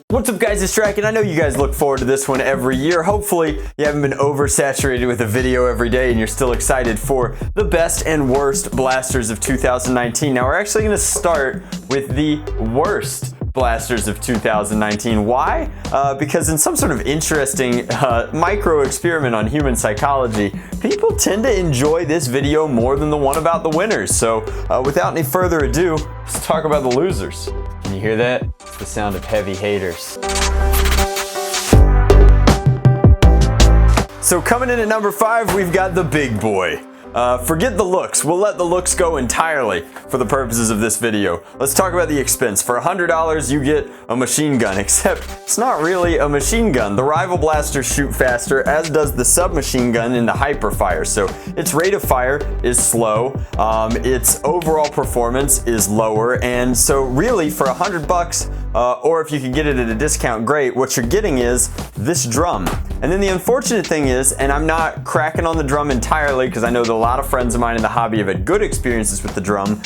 What's up guys, it's Drac, and I know you guys look forward to this one every year. Hopefully you haven't been oversaturated with a video every day and you're still excited for the best and worst blasters of 2019. Now we're actually going to start with the worst blasters of 2019. Why? Because in some sort of interesting micro experiment on human psychology, people tend to enjoy this video more than the one about the winners. So without any further ado, let's talk about the losers. Can you hear that? It's the sound of heavy haters. So coming in at number 5, we've got the big boy. Forget the looks. We'll let the looks go entirely for the purposes of this video. Let's talk about the expense. For $100, you get a machine gun, except it's not really a machine gun. The rival blasters shoot faster, as does the submachine gun in the hyperfire. So its rate of fire is slow, its overall performance is lower, and so really for $100, or if you can get it at a discount, great, what you're getting is this drum. And then the unfortunate thing is, and I'm not cracking on the drum entirely because I know that a lot of friends of mine in the hobby have had good experiences with the drum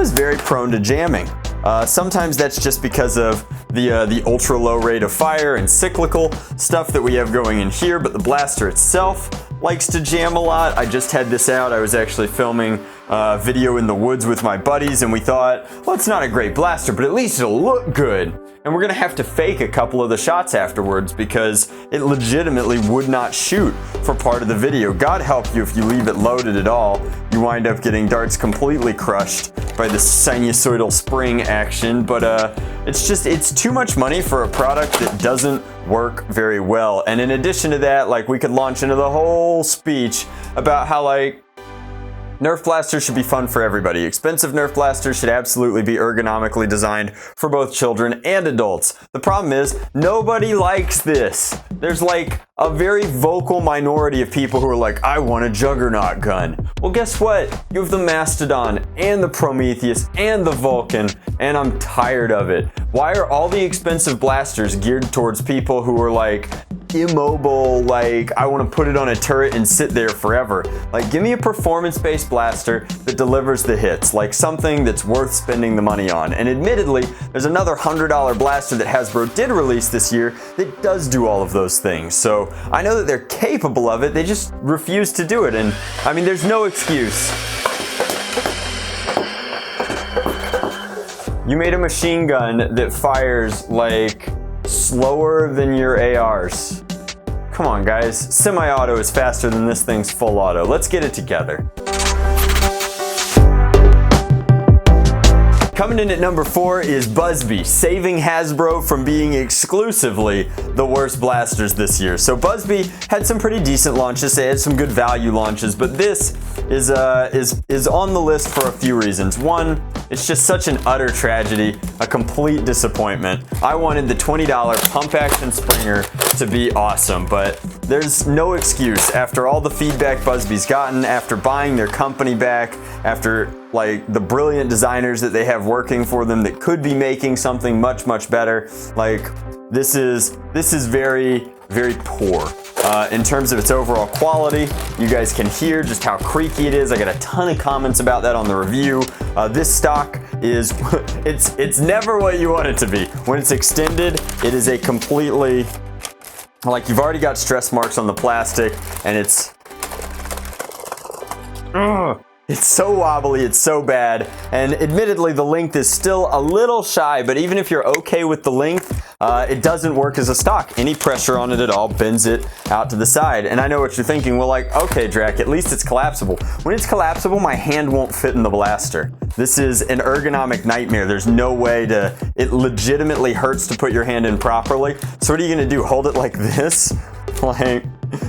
is very prone to jamming. Sometimes that's just because of the ultra low rate of fire and cyclical stuff that we have going in here, but the blaster itself likes to jam a lot. I just had this out. I was actually filming a video in the woods with my buddies and we thought, well, it's not a great blaster, but at least it'll look good. And we're gonna have to fake a couple of the shots afterwards because it legitimately would not shoot for part of the video. God help you if you leave it loaded at all. You wind up getting darts completely crushed by the sinusoidal spring action, but it's too much money for a product that doesn't work very well. And in addition to that, like, we could launch into the whole speech about how, like, Nerf blasters should be fun for everybody. Expensive Nerf blasters should absolutely be ergonomically designed for both children and adults. The problem is, nobody likes this. There's like a very vocal minority of people who are like, I want a Juggernaut gun. Well, guess what? You have the Mastodon and the Prometheus and the Vulcan, and I'm tired of it. Why are all the expensive blasters geared towards people who are like, immobile, like, I want to put it on a turret and sit there forever? Like, give me a performance-based blaster that delivers the hits, like something that's worth spending the money on. And admittedly, there's another $100 blaster that Hasbro did release this year that does do all of those things. So I know that they're capable of it, they just refuse to do it. And I mean, there's no excuse. You made a machine gun that fires like slower than your ARs. Come on guys, semi-auto is faster than this thing's full auto. Let's get it together. Coming in at number 4 is Busbee, saving Hasbro from being exclusively the worst blasters this year. So Busbee had some pretty decent launches, they had some good value launches, but this is on the list for a few reasons. One, it's just such an utter tragedy, a complete disappointment. I wanted the $20 pump action Springer to be awesome, but there's no excuse after all the feedback Busbee's gotten, after buying their company back, after like the brilliant designers that they have working for them that could be making something much, much better. Like, this is very, very poor. In terms of its overall quality, you guys can hear just how creaky it is. I got a ton of comments about that on the review. This stock is, it's never what you want it to be. When it's extended, it is a completely, like, you've already got stress marks on the plastic and it's so wobbly, it's so bad, and admittedly the length is still a little shy, but even if you're okay with the length, it doesn't work as a stock. Any pressure on it at all bends it out to the side. And I know what you're thinking, well, like, okay Drac, at least it's collapsible. When it's collapsible, my hand won't fit in the blaster. This is an ergonomic nightmare. There's no way to, it legitimately hurts to put your hand in properly. So what are you gonna do, hold it like this? Like,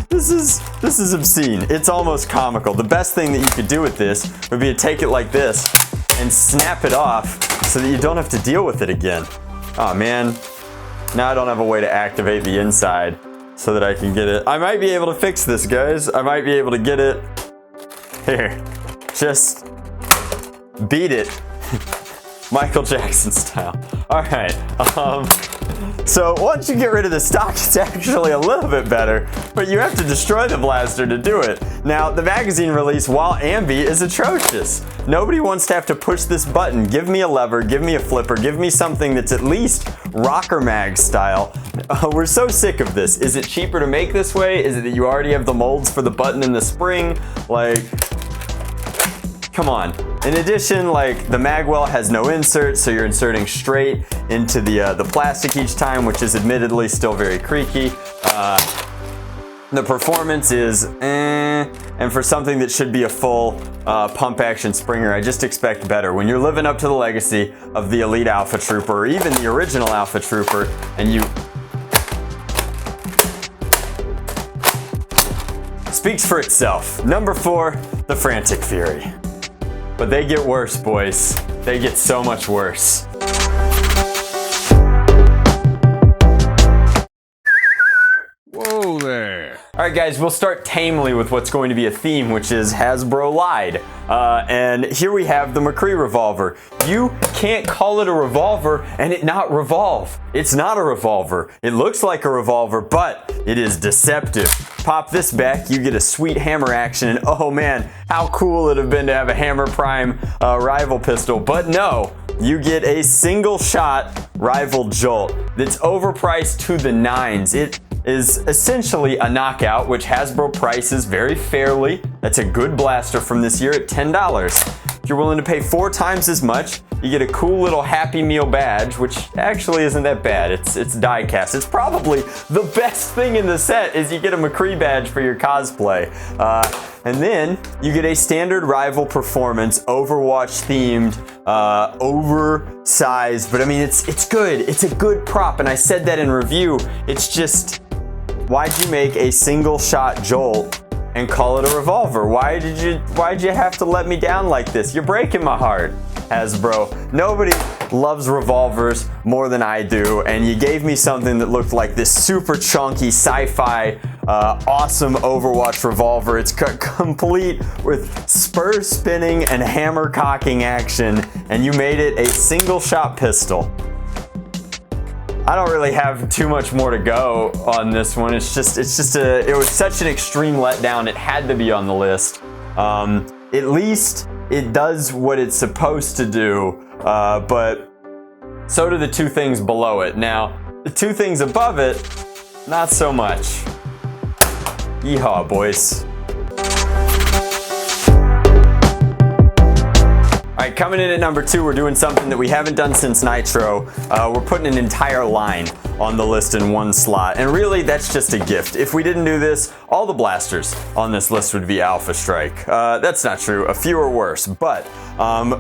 this is obscene. It's almost comical. The best thing that you could do with this would be to take it like this and snap it off so that you don't have to deal with it again. Oh man, now I don't have a way to activate the inside so that I can get it. I might be able to fix this, guys. I might be able to get it. Here, just beat it. Michael Jackson style. All right, So once you get rid of the stock, it's actually a little bit better, but you have to destroy the blaster to do it. Now, the magazine release, while ambi, is atrocious. Nobody wants to have to push this button. Give me a lever, give me a flipper, give me something that's at least rocker mag style. We're so sick of this. Is it cheaper to make this way? Is it that you already have the molds for the button and the spring? Like, come on. In addition, like, the magwell has no insert, so you're inserting straight into the plastic each time, which is admittedly still very creaky. The performance is and for something that should be a full pump action springer, I just expect better. When you're living up to the legacy of the Elite Alpha Trooper, or even the original Alpha Trooper, and you... Speaks for itself. Number 4, the Frantic Fury. But they get worse, boys. They get so much worse. Whoa there. Alright guys, we'll start tamely with what's going to be a theme, which is Hasbro lied. And here we have the Makri revolver. You can't call it a revolver and it not revolve. It's not a revolver. It looks like a revolver, but it is deceptive. Pop this back, you get a sweet hammer action, and oh man, how cool it'd have been to have a Hammer Prime rival pistol. But no, you get a single shot rival Jolt that's overpriced to the nines. It is essentially a knockout, which Hasbro prices very fairly. That's a good blaster from this year at $10. If you're willing to pay 4 times as much, you get a cool little Happy Meal badge, which actually isn't that bad. It's die cast. It's probably the best thing in the set is you get a Makri badge for your cosplay. And then you get a standard rival performance, Overwatch themed, oversized, but I mean, it's good. It's a good prop, and I said that in review. It's just, why'd you make a single shot Jolt and call it a revolver? Why'd you have to let me down like this? You're breaking my heart, Hasbro. Nobody loves revolvers more than I do, and you gave me something that looked like this super chunky sci-fi awesome Overwatch revolver. It's complete with spur spinning and hammer cocking action, and you made it a single shot pistol. I don't really have too much more to go on this one. It was such an extreme letdown. It had to be on the list. At least it does what it's supposed to do, but so do the 2 things below it. Now, the 2 things above it, not so much. Yeehaw, boys. Alright, coming in at number 2, we're doing something that we haven't done since Nitro. We're putting an entire line on the list in one slot, and really that's just a gift. If we didn't do this, all the blasters on this list would be Alphastrike. That's not true, a few are worse, but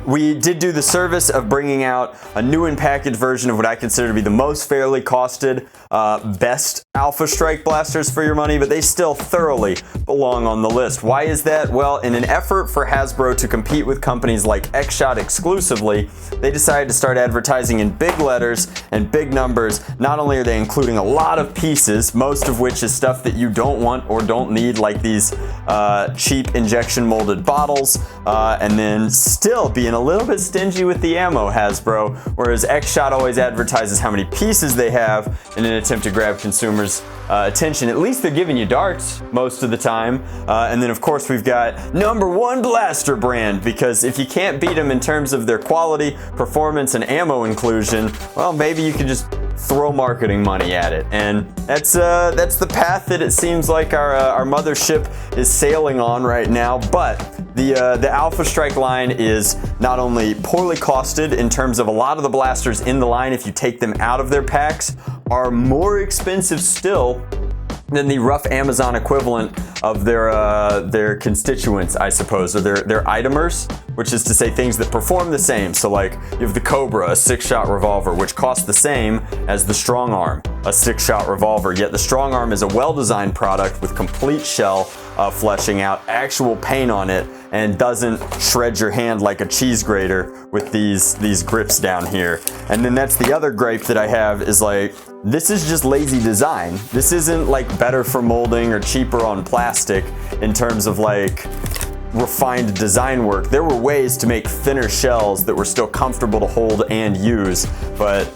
we did do the service of bringing out a new and packaged version of what I consider to be the most fairly costed, best Alphastrike blasters for your money, but they still thoroughly belong on the list. Why is that? Well, in an effort for Hasbro to compete with companies like X-Shot exclusively, they decided to start advertising in big letters and big numbers. Not only are they including a lot of pieces, most of which is stuff that you don't want or don't need, like these cheap injection molded bottles, and then still being a little bit stingy with the ammo, Hasbro, whereas X-Shot always advertises how many pieces they have in an attempt to grab consumers' attention. At least they're giving you darts most of the time. And then of course we've got #1 blaster brand, because if you can't beat them in terms of their quality, performance, and ammo inclusion, well, maybe you can just throw marketing money at it. And that's the path that it seems like our mothership is sailing on right now. But the Alphastrike line is not only poorly costed in terms of a lot of the blasters in the line, if you take them out of their packs, are more expensive still than the rough Amazon equivalent of their constituents, I suppose, or their itemers, which is to say things that perform the same. So like you have the Cobra, a 6-shot revolver, which costs the same as the Strong Arm, a 6-shot revolver, yet the Strong Arm is a well-designed product with complete shell fleshing out, actual paint on it, and doesn't shred your hand like a cheese grater with these grips down here. And then that's the other gripe that I have, is like, this is just lazy design. This isn't like better for molding or cheaper on plastic in terms of like refined design work. There were ways to make thinner shells that were still comfortable to hold and use, but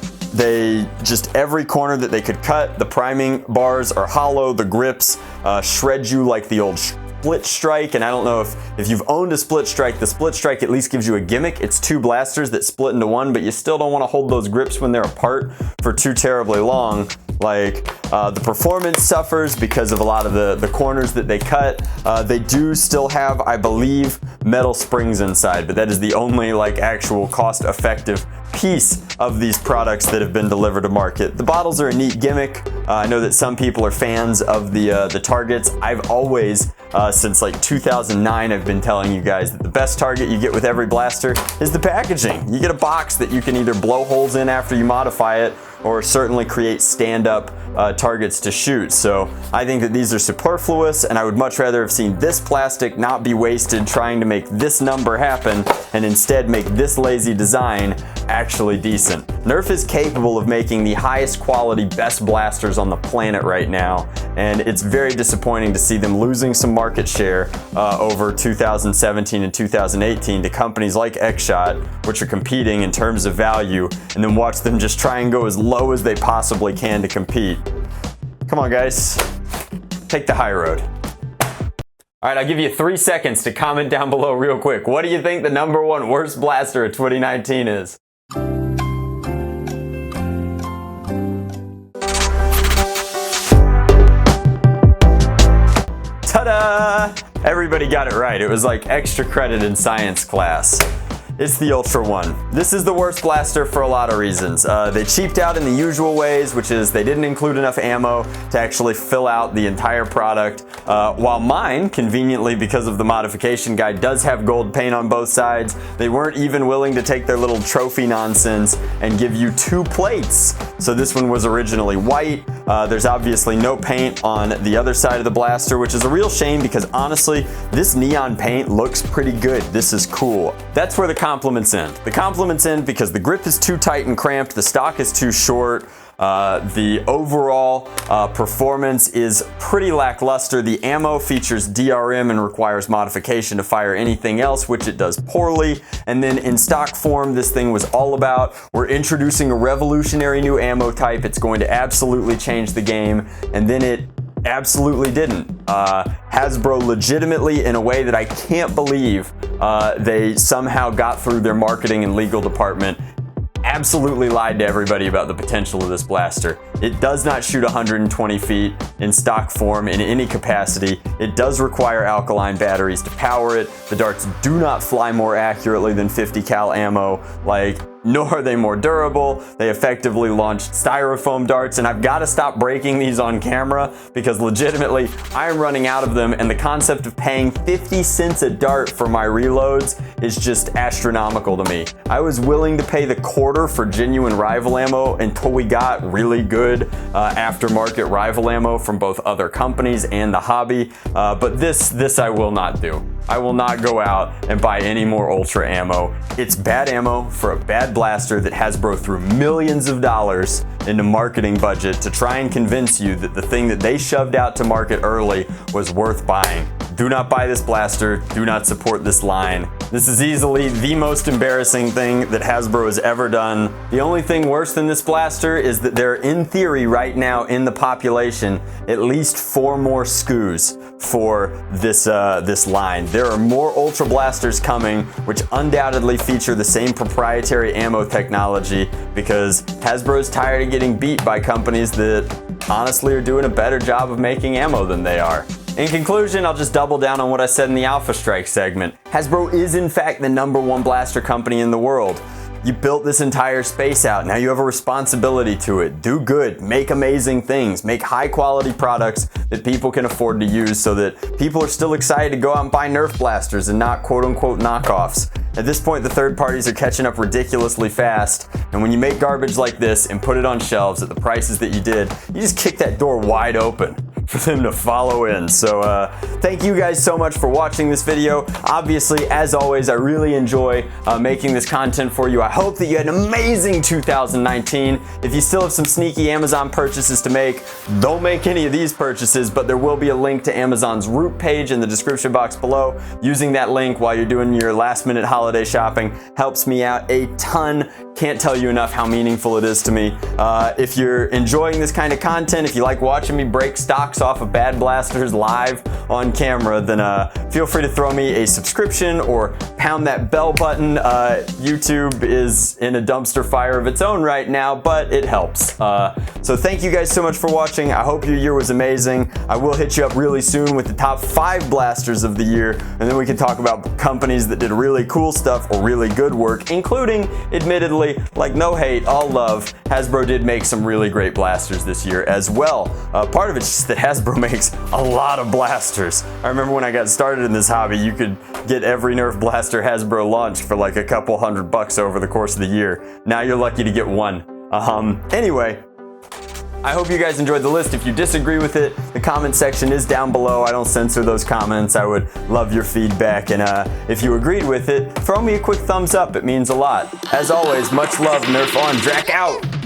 every corner that they could cut, the priming bars are hollow, the grips shred you like the old split strike. And I don't know if you've owned a split strike, the split strike at least gives you a gimmick. It's two blasters that split into one, but you still don't want to hold those grips when they're apart for too terribly long. Like the performance suffers because of a lot of the corners that they cut. They do still have, I believe, metal springs inside, but that is the only like actual cost-effective piece of these products that have been delivered to market. The bottles are a neat gimmick. I know that some people are fans of the targets. I've always, since like 2009, I've been telling you guys that the best target you get with every blaster is the packaging. You get a box that you can either blow holes in after you modify it, or certainly create stand-up targets to shoot. So I think that these are superfluous, and I would much rather have seen this plastic not be wasted trying to make this number happen, and instead make this lazy design actually decent. Nerf is capable of making the highest quality, best blasters on the planet right now, and it's very disappointing to see them losing some market share over 2017 and 2018 to companies like X-Shot, which are competing in terms of value, and then watch them just try and go as low as they possibly can to compete. Come on, guys, take the high road. All right, I'll give you 3 seconds to comment down below real quick. What do you think the #1 worst blaster of 2019 is? Ta-da! Everybody got it right. It was like extra credit in science class. It's the Ultra One. This is the worst blaster for a lot of reasons. They cheaped out in the usual ways, which is they didn't include enough ammo to actually fill out the entire product. While mine, conveniently because of the modification guide, does have gold paint on both sides, they weren't even willing to take their little trophy nonsense and give you 2 plates. So this one was originally white. There's obviously no paint on the other side of the blaster, which is a real shame because honestly, this neon paint looks pretty good. This is cool. That's where the compliments end. The compliments end because the grip is too tight and cramped, the stock is too short, the overall performance is pretty lackluster. The ammo features DRM and requires modification to fire anything else, which it does poorly. And then in stock form, this thing was all about, we're introducing a revolutionary new ammo type, it's going to absolutely change the game, and then it absolutely didn't. Hasbro legitimately, in a way that I can't believe they somehow got through their marketing and legal department, absolutely lied to everybody about the potential of this blaster. It does not shoot 120 feet in stock form in any capacity. It does require alkaline batteries to power it. The darts do not fly more accurately than 50 cal ammo. Nor are they more durable. They effectively launched styrofoam darts, and I've got to stop breaking these on camera because legitimately I am running out of them, and the concept of paying 50 cents a dart for my reloads is just astronomical to me. I was willing to pay the quarter for genuine rival ammo until we got really good aftermarket rival ammo from both other companies and the hobby, but this I will not do. I will not go out and buy any more Ultra ammo. It's bad ammo for a bad blaster that Hasbro threw millions of dollars into marketing budget to try and convince you that the thing that they shoved out to market early was worth buying. Do not buy this blaster. Do not support this line. This is easily the most embarrassing thing that Hasbro has ever done. The only thing worse than this blaster is that there are, in theory, right now in the population, at least 4 more SKUs for this line. There are more Ultra blasters coming, which undoubtedly feature the same proprietary ammo technology because Hasbro's tired of getting beat by companies that honestly are doing a better job of making ammo than they are. In conclusion, I'll just double down on what I said in the Alphastrike segment. Hasbro is in fact the #1 blaster company in the world. You built this entire space out. Now you have a responsibility to it. Do good, make amazing things, make high quality products that people can afford to use so that people are still excited to go out and buy Nerf blasters and not quote unquote knockoffs. At this point, the third parties are catching up ridiculously fast, and when you make garbage like this and put it on shelves at the prices that you did, you just kick that door wide open for them to follow in. So thank you guys so much for watching this video. Obviously, as always, I really enjoy making this content for you. I hope that you had an amazing 2019. If you still have some sneaky Amazon purchases to make, don't make any of these purchases, but there will be a link to Amazon's root page in the description box below. Using that link while you're doing your last minute holiday shopping helps me out a ton. Can't tell you enough how meaningful it is to me. If you're enjoying this kind of content, if you like watching me break stocks off of bad blasters live on camera, then feel free to throw me a subscription or pound that bell button. YouTube is in a dumpster fire of its own right now, but it helps. So thank you guys so much for watching. I hope your year was amazing. I will hit you up really soon with the top 5 blasters of the year, and then we can talk about companies that did really cool stuff or really good work, including, admittedly, like no hate, all love, Hasbro did make some really great blasters this year as well. Part of it's just that Hasbro makes a lot of blasters. I remember when I got started in this hobby, you could get every Nerf blaster Hasbro launched for like a couple $100 over the course of the year. Now you're lucky to get one. Anyway, I hope you guys enjoyed the list. If you disagree with it, the comment section is down below. I don't censor those comments. I would love your feedback. And if you agreed with it, throw me a quick thumbs up. It means a lot. As always, much love, Nerf on. Drac out!